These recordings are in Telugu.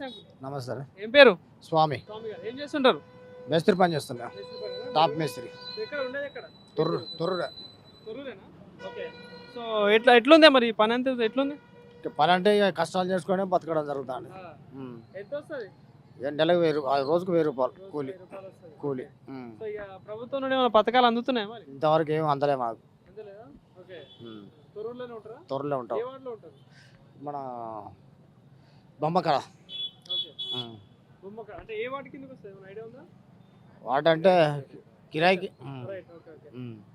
అంకుల్. నమస్తే ఏం పేరు? స్వామి. స్వామి గారు. ఏం చేస్తుంటారు? మేస్త్రి పని చేస్తున్నా. మేస్త్రి పనేనా? టాప్ మేస్త్రి. ఎక్కడ ఉండేది ఎక్కడ? తొర్రురే. తొర్రూరేనా? ఓకే. సో ఎట్లుంది మరి పని అంతా ఎట్లుంది? పని అంటే ఇక కష్టాలు చేసుకొని బతకడం జరుగుతుంది. ఆ. ఎంత వస్తుంది? నెలకు 1000 రోజుకు 1000 రూపాయలు కూలి. కూలి. సో ఇక ప్రభుత్వం నుండి ఏమైనా పథకాలు అందుతున్నాయా మరి? ఇంతవరకు ఏం అందలే మాకు. అంతేలేదా? ఓకే. తొర్రూరులోనే ఉంటారా? తొర్రలో ఉంటాం. ఏ వార్డులో ఉంటారు? మన బొమ్మకడ. ఓకే. బొమ్మకాడ అంటే ఏ వార్డు కిందకి వస్తుంది? ఏమైనా ఐడియా ఉందా? వాటంటే కిరాయికి. రైట్. Okay okay.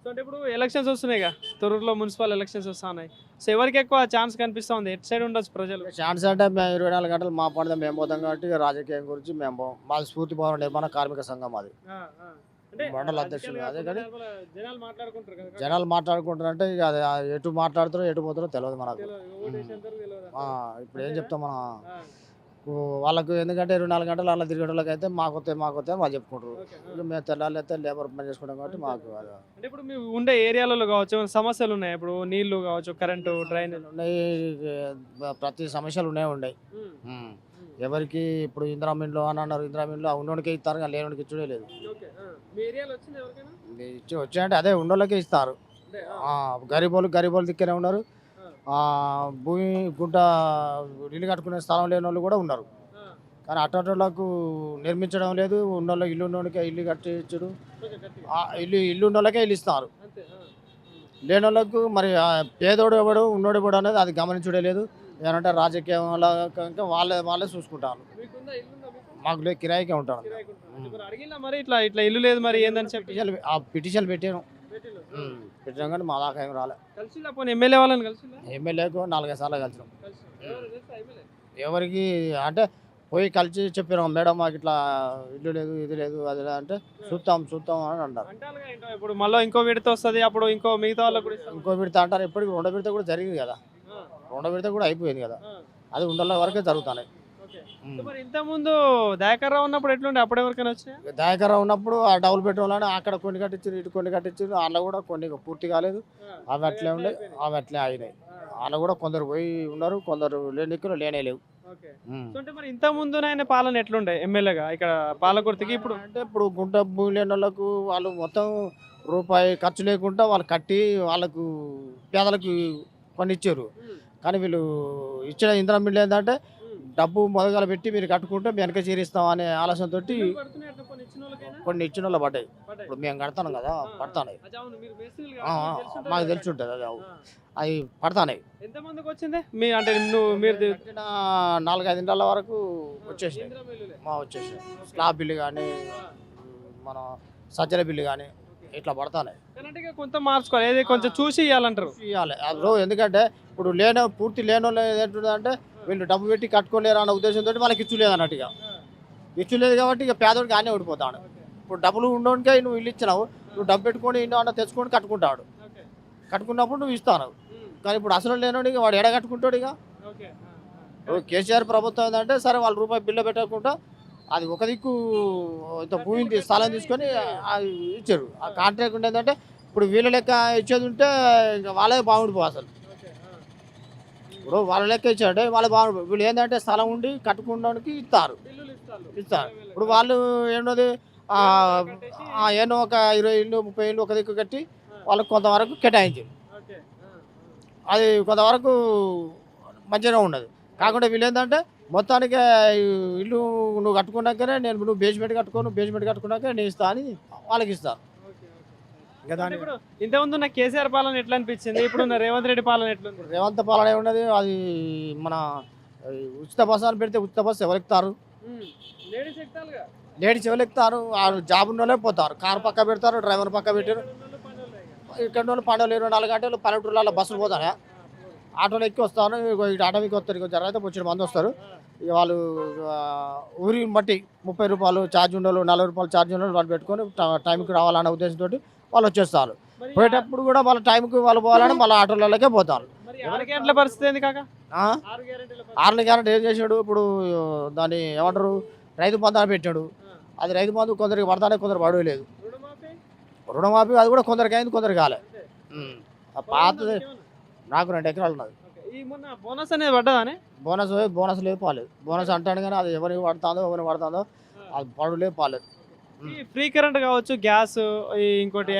సో అంటే ఇప్పుడు ఎలక్షన్స్ వస్తున్నాయిగా, తొర్రూరులో మున్సిపల్ ఎలక్షన్స్ వస్తున్నాయి. సో ఎవరికి ఎక్కువ ఛాన్స్ కనిపిస్తా ఉంది? ఎటు సైడ్ ఉండొచ్చు ప్రజలు? ఛాన్స్ అంటే మేము 24 గంటలు మా పని మేము పోతాం కాబట్టి ఇక రాజకీయం గురించి మేము పోం. మాది స్ఫూర్తి భవన నిర్మాణ కార్మిక సంఘం అది. అంటే మండల అధ్యక్షుడు అదే కానీ జనాలు మాట్లాడుకుంటారు కదా. జనాలు మాట్లాడుకుంటారంటే ఇక అది ఎటు మాట్లాడుతారో ఎటు పోతారో తెలియదు మనకు. ఇప్పుడు ఏం చెప్తాం మనం వాళ్ళకు, ఎందుకంటే 24 గంటలు అలా తిరిగేటోళ్ళకి అయితే మాకొస్తే వాళ్ళు చెప్పుకుంటారు. ఇక మేము తెల్లాలి అయితే లేబర్ పని చేసుకుంటాం కాబట్టి మాకు అంటే ఇప్పుడు మీ ఉండే ఏరియాలలో కావచ్చు ఏమైనా సమస్యలు ఉన్నాయి? ఇప్పుడు నీళ్లు కావచ్చు, కరెంటు, డ్రైనేజ్ ఉన్నాయి. ప్రతి సమస్యలు ఉన్నాయి. ఎవరికి ఇప్పుడు ఇందిరామిన్లు అని అన్నారు. ఇందిరామిన్లు ఆ ఉన్నోడికే ఇస్తారు కానీ లేనోడికి ఇచ్చుడే లేదు. వచ్చాయంటే అదే ఉన్నోళ్ళకే ఇస్తారు. గరీబోళ్ళు దిక్కనే ఉన్నారు. భూమి గుంట ఇల్లు కట్టుకునే స్థలం లేని వాళ్ళు కూడా ఉన్నారు. కానీ అట్టోళ్ళకు నిర్మించడం లేదు. ఉన్నోళ్ళకి ఇల్లు ఉన్నోళ్ళకే ఇల్లు కట్టించడు. ఇల్లు ఉన్నోళ్ళకే ఇల్లు ఇస్తారు. లేని వాళ్ళకు మరి పేదోడు ఎవడు ఉన్నోడు ఎవడు అనేది అది గమనించడే లేదు. ఏమంటే రాజకీయం వాళ్ళే చూసుకుంటారు. మాకు లేదు, కిరాయికే ఉంటాను. మరి ఇట్లా ఇల్లు లేదు మరి ఏందని చెప్పి పిటిషన్ పెట్టాను. పెట్టాం కానీ మా దాకా ఏం రాలే. ఎమ్మెల్యే వాళ్ళని కలిసి ఎమ్మెల్యేకు 4-5 సార్లు కలిసినాం. ఎవరికి అంటే పోయి కలిసి చెప్పినాం, మేడం మాకు ఇట్లా ఇల్లు లేదు, ఇది లేదు, అది లేదు అంటే చూస్తాం అని అంటారు. ఇప్పుడు మళ్ళీ ఇంకో విడత వస్తుంది, అప్పుడు ఇంకో మిగతా వాళ్ళకు ఇంకో విడత అంటారు. ఎప్పటికి 2వ విడత కూడా జరిగింది కదా. 2వ విడత కూడా అయిపోయింది కదా. అది ఉండాల వరకే జరుగుతున్నాయి. ఇంతకుముందు దయాకర్ రావు ఉన్నప్పుడు ఎట్లుండే? అప్పుడు ఎవరికైనా వచ్చినాయి? దయాకర్ రావు ఉన్నప్పుడు ఆ డబుల్ బెడ్రూమ్ అక్కడ కొన్ని కట్టించారు, ఇటు కొన్ని కట్టించారు. అందులో కూడా కొన్ని పూర్తి కాలేదు. అవి అట్లే ఉండే, అవి అట్లే అయినాయి. అందులో కూడా కొందరు పోయి ఉన్నారు, కొందరు లేనే లేవు. మరి ఇంత ముందు ఆయన పాలన ఎట్లుండే ఎమ్మెల్యేగా ఇక్కడ పాలకుర్తికి? ఇప్పుడు అంటే ఇప్పుడు గుంట భూమి లేని వాళ్ళకు వాళ్ళు మొత్తం రూపాయి ఖర్చు లేకుండా వాళ్ళు కట్టి వాళ్ళకు పేదలకు కొన్ని ఇచ్చారు. కానీ వీళ్ళు ఇచ్చిన ఇంధనం బిల్లు ఏంటంటే డబ్బు మొదలు పెట్టి మీరు కట్టుకుంటే మేము వెనక చేరిస్తాం అనే ఆలోచనతో కొన్ని ఇచ్చిన వాళ్ళు పడ్డాయి. ఇప్పుడు మేము కడతాం కదా, పడతాయి. మాకు తెలిసి ఉంటుంది అది. అవి పడతాయి. ఎంతమందికి వచ్చింది అంటే మీరు 4-5 ఇండ్ల వరకు వచ్చేసి స్లాబ్ బిల్లు కానీ మన సజ్జల బిల్లు కానీ ఇట్లా పడతాయి. కొంత మార్చుకోవాలి, ఏది కొంచెం చూసి ఇవ్వాలంటారు. ఇవ్వాలి అది. ఎందుకంటే ఇప్పుడు పూర్తి లేని వాళ్ళు ఏంటంటే వీళ్ళు డబ్బు పెట్టి కట్టుకోలేరు అన్న ఉద్దేశంతో వాళ్ళకి ఇచ్చులేదు అన్నట్టుగా. ఇచ్చులేదు కాబట్టి ఇక పేదోడికి ఆనే ఓడిపోతాడు. ఇప్పుడు డబ్బులు ఉండడానికే నువ్వు ఇల్లు ఇచ్చినావు, నువ్వు డబ్బు పెట్టుకొని ఇల్లు అన్న తెచ్చుకొని కట్టుకుంటాడు. కట్టుకున్నప్పుడు నువ్వు ఇస్తాను. కానీ ఇప్పుడు అసలు లేనోడికి వాడు ఎడ కట్టుకుంటాడు. ఇక కేసీఆర్ ప్రభుత్వం ఏంటంటే సరే వాళ్ళు రూపాయి బిల్లు పెట్టకుండా అది ఒక దిక్కు ఇంత భూమిని స్థలం తీసుకొని ఇచ్చారు. ఆ కాంట్రాక్ట్ ఉండేదంటే ఇప్పుడు వీళ్ళ లెక్క ఇచ్చేది ఉంటే ఇంకా వాళ్ళే బాగుండిపో. అసలు ఇప్పుడు వాళ్ళ లెక్క ఇచ్చారంటే వాళ్ళే బాగుండిపో. వీళ్ళు ఏంటంటే స్థలం ఉండి కట్టుకోవడానికి ఇస్తారు. ఇప్పుడు వాళ్ళు ఏంటది ఏమో ఒక 20 ఇళ్ళు 30 ఇళ్ళు ఒక దిక్కు కట్టి వాళ్ళకి కొంతవరకు కేటాయించారు. అది కొంతవరకు మంచిగా ఉండదు. కాకుండా వీళ్ళు ఏంటంటే మొత్తానికి ఇల్లు నువ్వు కట్టుకున్నాకనే నువ్వు బేస్మెంట్ కట్టుకున్నాక నేను ఇస్తా అని వాళ్ళకి ఇస్తాను. ఇంతకుముందు నాకు కేసీఆర్ పాలన ఎట్లా అనిపించింది? ఇప్పుడు రేవంత్ రెడ్డి పాలన ఎట్లుంది? రేవంత్ పాలన ఏమున్నది, అది మన ఉచిత బస్సు అని పెడితే ఉచిత బస్సు ఎవరు ఎక్కుతారు? లేడీస్ ఎవరు ఎక్కుతారు? జాబ్ ఉన్నోళ్ళే పోతారు. కారు పక్క పెడతారు, డ్రైవర్ పక్క పెట్టారు. ఇక్కడ వాళ్ళు పండుగలు 24 గంటలు పల్లెటూళ్ళలో బస్సులు పోతారా? ఆటోలో ఎక్కి వస్తాను. ఆటోకి వస్తారు. ఇక జర అయితే వచ్చిన మంది వస్తారు. ఇక వాళ్ళు ఊరిని బట్టి 30 రూపాయలు ఛార్జ్ ఉండలు, 40 రూపాయలు ఛార్జ్ ఉండలు వాళ్ళు పెట్టుకొని టైంకి రావాలన్న ఉద్దేశంతో వాళ్ళు వచ్చేస్తారు. పోయేటప్పుడు కూడా వాళ్ళ టైంకి వాళ్ళు పోవాలని మళ్ళీ ఆటోలకే పోతారు. పరిస్థితి ఏంది కాక? 6 గ్యారెంటీ ఏం చేశాడు? ఇప్పుడు దాన్ని ఏమంటారు, రైతు బంధు అని పెట్టాడు. అది రైతు బంధు కొందరికి పడతానే కొందరు పడలేదు. రుణమాఫీ అది కూడా కొందరికి అయింది, కొందరికి కాలే. పాతది నాకు 2 ఎకరాలు ఉన్నది. ఈ మొన్న బోనస్ అనేది పడ్డదానే బోనస్ లేదు పాలేదు. బోనస్ అంటాడు కానీ అది ఎవరికి పడుతుందో అది పడలేదు పాలేదు. ఈ ఫ్రీ కరెంట్ కావచ్చు, గ్యాస్, ఇంకోటి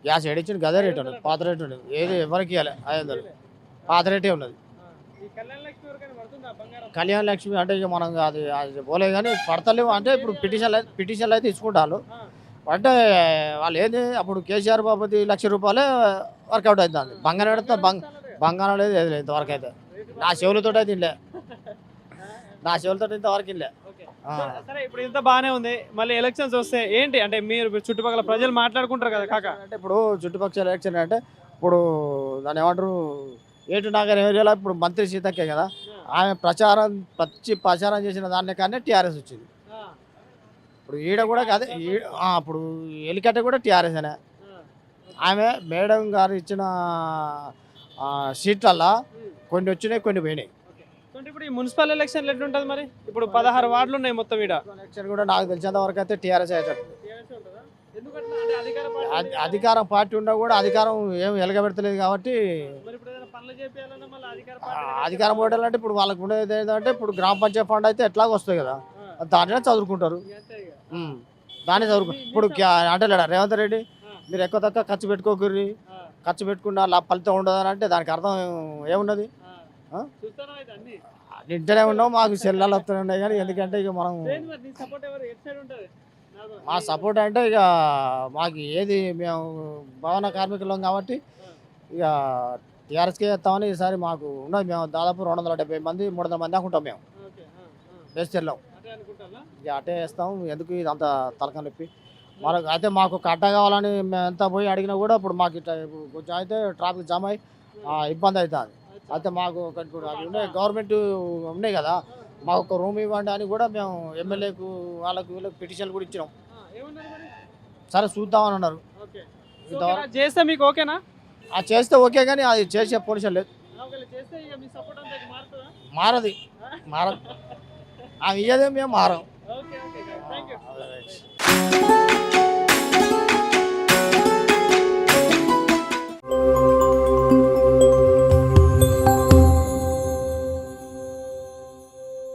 గ్యాస్ ఏడిచ్చింది గదే రేట్ ఉన్నది, పాత రేట్ ఉన్నది. ఏది ఎవరికి ఇవ్వాలి 500 పాత రేటే ఉన్నది. కళ్యాణ లక్ష్మి అంటే ఇక మనం అది పోలే కానీ పడతలేవు అంటే ఇప్పుడు పిటిషన్లు అయితే ఇచ్చుకుంటారు. అంటే వాళ్ళు ఏంది అప్పుడు కేసీఆర్ బాబుది ₹1,00,000 వర్కౌట్ అవుతుంది. బంగారం లేదు ఏది లేదు ఇంతవరకు అయితే. నా చెవులతో అయితే ఇల్లే, ఇంతవరకు ఇల్లే. సరే, ఇప్పుడు ఇంత బాగానే ఉంది, మళ్ళీ ఎలక్షన్స్ వస్తే ఏంటి అంటే మీరు చుట్టుపక్కల ప్రజలు మాట్లాడుకుంటారు కదా కాక, అంటే ఇప్పుడు చుట్టుపక్కల ఎలక్షన్ అంటే ఇప్పుడు దాన్ని ఏమంటారు ఏటు నాగర్ ఏరియాలో ఇప్పుడు మంత్రి సీతక్కే కదా, ఆమె ప్రచారం చేసిన దాన్ని కానీ టీఆర్ఎస్ వచ్చింది. ఇప్పుడు ఈడ కూడా అదే ఇప్పుడు ఎలికట్ట కూడా టీఆర్ఎస్ అనే. ఆమె మేడం గారు ఇచ్చిన సీట్లల్లో కొన్ని వచ్చినాయి, కొన్ని పోయినాయి. ఇప్పుడు ఈ మున్సిపల్ ఎలక్షన్లు ఎట్లుంటుంది మరి? ఇప్పుడు 16 వార్డులు ఉన్నాయి మొత్తం. ఈడ ఎలక్షన్ కూడా నాకు తెలిసినంత వరకు అయితే టీఆర్ఎస్ అయ్యేటట్టు. అధికారం పార్టీ ఉన్నా కూడా అధికారం ఏం ఎలగబెడతలేదు కాబట్టి అధికారం పోవడాలంటే ఇప్పుడు వాళ్ళకు ఉండేది ఏంటంటే ఇప్పుడు గ్రామ పంచాయతీ ఫండ్ అయితే ఎట్లాగో వస్తాయి కదా, దాంట్లోనే చదువుకుంటారు. దాన్ని ఇప్పుడు అంటే రేవంత్ రెడ్డి మీరు ఎక్కువ తక్కువ ఖర్చు పెట్టుకోకర్రి, ఖర్చు పెట్టుకున్నా ఫలితం ఉండదు అని అంటే దానికి అర్థం ఏమున్నది? ఇంటనే ఉన్నాం, మాకు సెల్లాలు వస్తూనే ఉన్నాయి కానీ ఎందుకంటే ఇక మనం మా సపోర్ట్ అంటే ఇక మాకు ఏది మేము భవన కార్మికులం కాబట్టి ఇక టీఆర్ఎస్కే చేస్తామని ఈసారి మాకు ఉన్నది. మేము దాదాపు 270 మంది 300 మంది అనుకుంటాం మేము వేస్తాం. ఇక అటే వేస్తాం. ఎందుకు ఇదంతా తలకం నొప్పి మనకు అయితే మాకు కట్ట కావాలని మేము ఎంత పోయి అడిగినా కూడా ఇప్పుడు మాకు ఇట్లా కొంచెం అయితే ట్రాఫిక్ జామ్ అయ్యి ఇబ్బంది అవుతుంది. అయితే మాకు అవి ఉన్నాయి, గవర్నమెంట్ ఉన్నాయి కదా, మాకు ఒక రూమ్ ఇవ్వండి అని కూడా మేము ఎమ్మెల్యేకు వీళ్ళకి పిటిషన్లు కూడా ఇచ్చినాం. సరే చూద్దామని అన్నారు. చేస్తే మీకు ఓకేనా? చేస్తే ఓకే కానీ అది చేసే పొజిషన్ లేదు. మారది ఆమె ఇయ్యదే మేము మారం.